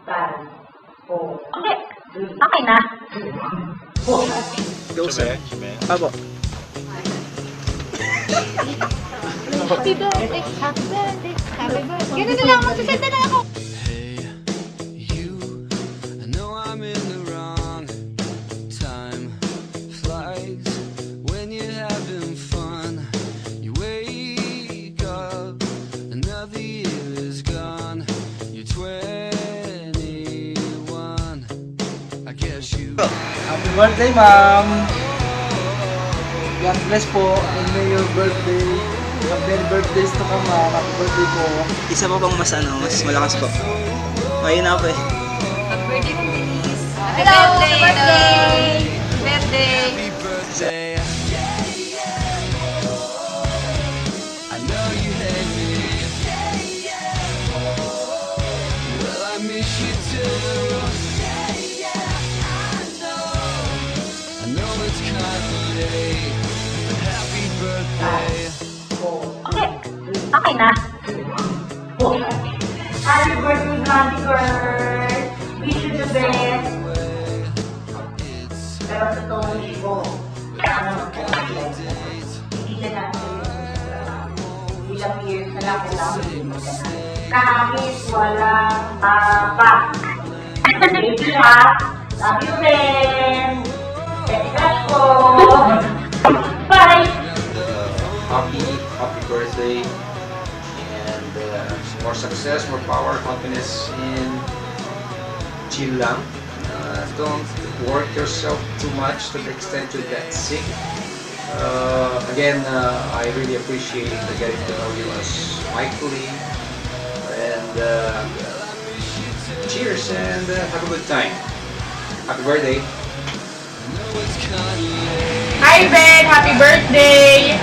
Okay. Okay na. Go, sir. Apo. Happy birthday, happy birthday, happy birthday. Ganun na lang, magsasenta na ako. Hey, you, I know I'm in the wrong. Time flies when you're having fun. You wake up, another year is gone. You're 21. I guess you. Happy birthday, ma'am! God bless po, and may your birthday. Happy birthdays to come, ma'am. Happy birthday po. Isa pa bang mas malakas po. Ngayon na po eh. Happy birthday po, Denise. Happy birthday! Birthday! Happy birthday. I know you hate me. Well, I miss you too. I know it's kind of late, but happy birthday. Okay. Okay na. Happy birthday, Happy birthday. Wish you the best. Pero sa totoo ko, hindi na natin ilang years na lang kahit walang papa. Baby ha, love you friend. Thank po. Bye! Happy birthday, and more success, more power, confidence, and chill lang. Don't work yourself too much to the extent you get sick. Again, I really appreciate getting to know you as my colleague, and cheers and have a good time. Happy birthday. Hi Ben! Happy birthday!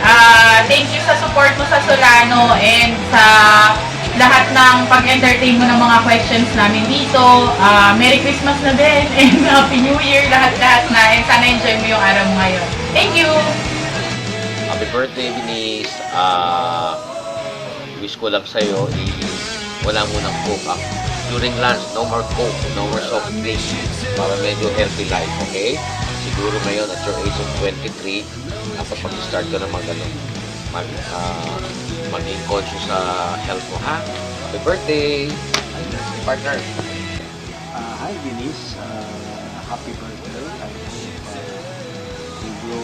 Thank you sa support mo sa Solano and sa lahat ng pag-entertain mo ng mga questions namin dito. Merry Christmas na din and Happy New Year lahat-lahat na and sana enjoy mo yung araw ngayon. Thank you! Happy birthday, Denise. Wish ko lang sa'yo wala mo ng coke. During lunch, no more coke, no more soft drinks. Para medyo healthy life, okay? Siguro ngayon at your age of 23, dapat mag-start ka na maging conscious sa health mo, ha? Happy birthday! Partner! Hi, Denise. Happy birthday. I hope you grow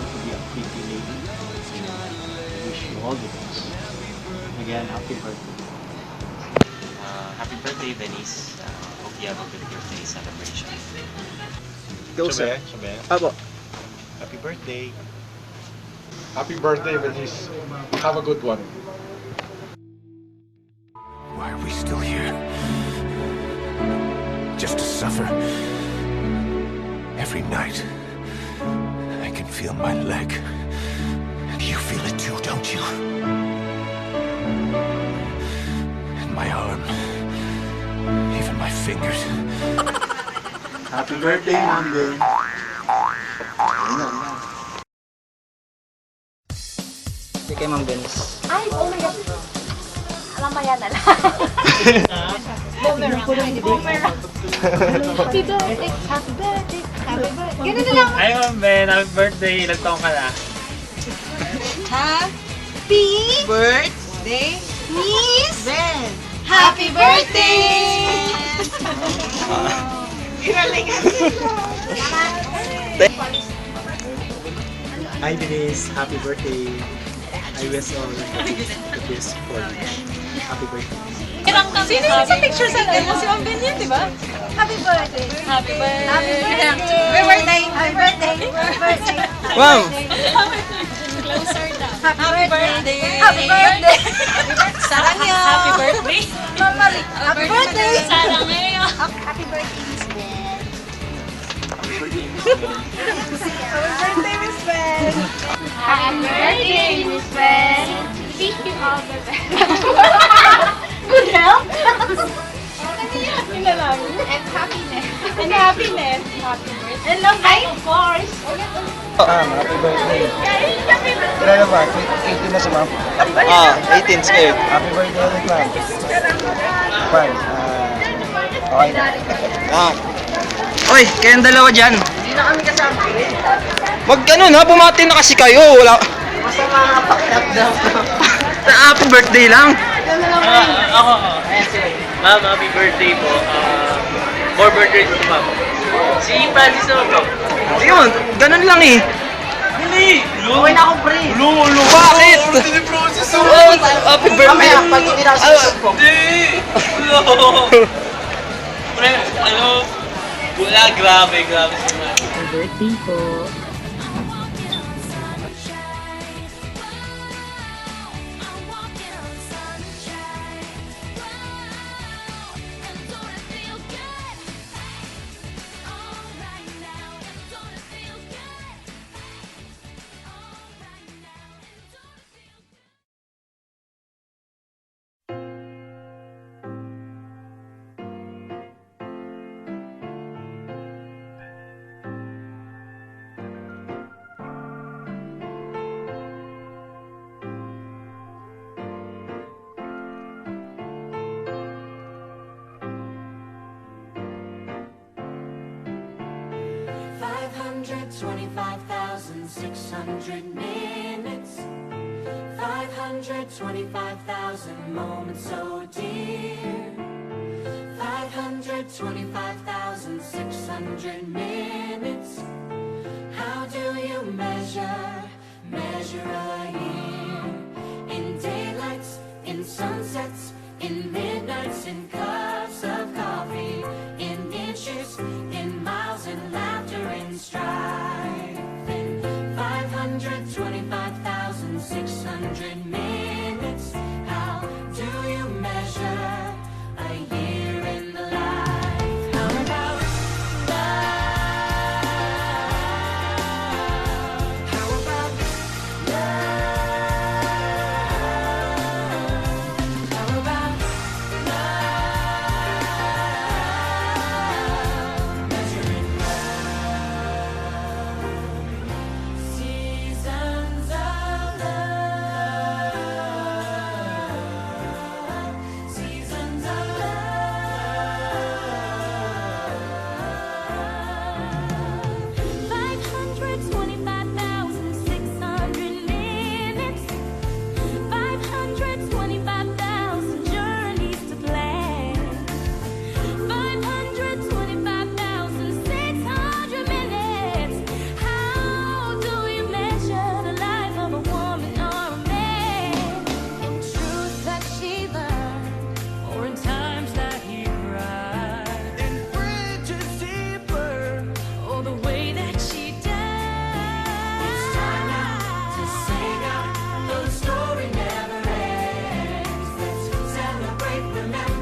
to be a pretty lady. Wish you all the best. Again, happy birthday. Happy birthday, Denise. Hope you have a good birthday celebration. Go, sir. Apo. Happy birthday. Happy birthday, Denise. Have a good one. Why are we still here? Just to suffer? Every night, I can feel my leg. And you feel it too, don't you? And my arm. Even my fingers. Happy birthday, Monday. Sige kay Ma'am Denise. Ay, oh my God. Mamaya na lang. Boomerang. Happy birthday, happy birthday, happy birthday. Ganun na lang. Hi, Ma'am Ben. Happy birthday. Ilang taong ka na? Happy birthday, Miss Ben. Happy birthday! Hi, Denise. Happy birthday. I wish all the best for you. Happy birthday. Sino yung sa picture sa mo? Si Ma'am Ben yan, di ba? Happy birthday! Happy birthday! Happy birthday! Happy birthday! Happy birthday! Wow! Closer daw. Happy birthday! Happy birthday! Sarang yun! Happy birthday! Mama Rick! Happy birthday! Sarang ngayon! Happy birthday, Miss Ben! Happy birthday, Miss Ben! Happy birthday, Miss Ben. Wish you all the best. Good health. Yun na lang. And happiness. And happiness. Happy birthday. And love life, of course. Happy birthday. Kailan na ba? 18 na si Ma'am? 18, scared. Happy birthday ulit, Ma'am. Ma'am, Okay. Yan. Oy, kayong dalawa dyan. Hindi na kami kasama. Wag ganun ha, bumati na kasi kayo. Wala. Masama nga pakiramdam. Happy birthday lang. Ako. Ma'am, happy birthday po. More birthdays to ma'am. Si Francis naman po. Ayun, ganun lang eh. Okay na ako, pre. Bakit? Happy birthday. Mamaya, pag hindi na ako susunod po. Pre, wala, grabe si ma'am. Birthday po. minutes, 525,000 moments, so dear. 525,600 minutes. How do you measure a year? In daylights, in sunsets, in midnights, in cups of coffee, in inches, in miles, in laughter, in strife. In 525,600 minutes. How do you measure a year in the life? How about love? How about love? How about love? Measuring love. Seasons of love. Seasons of love. 525,600 minutes. 525,000 journeys to plan. 525,600 minutes. How do you measure the life of a woman or a man? In truths that she learned, or in times that he cried, in bridges deeper, or the way that she died. It's time now to sing out, though the story never ends. Let's celebrate, remember.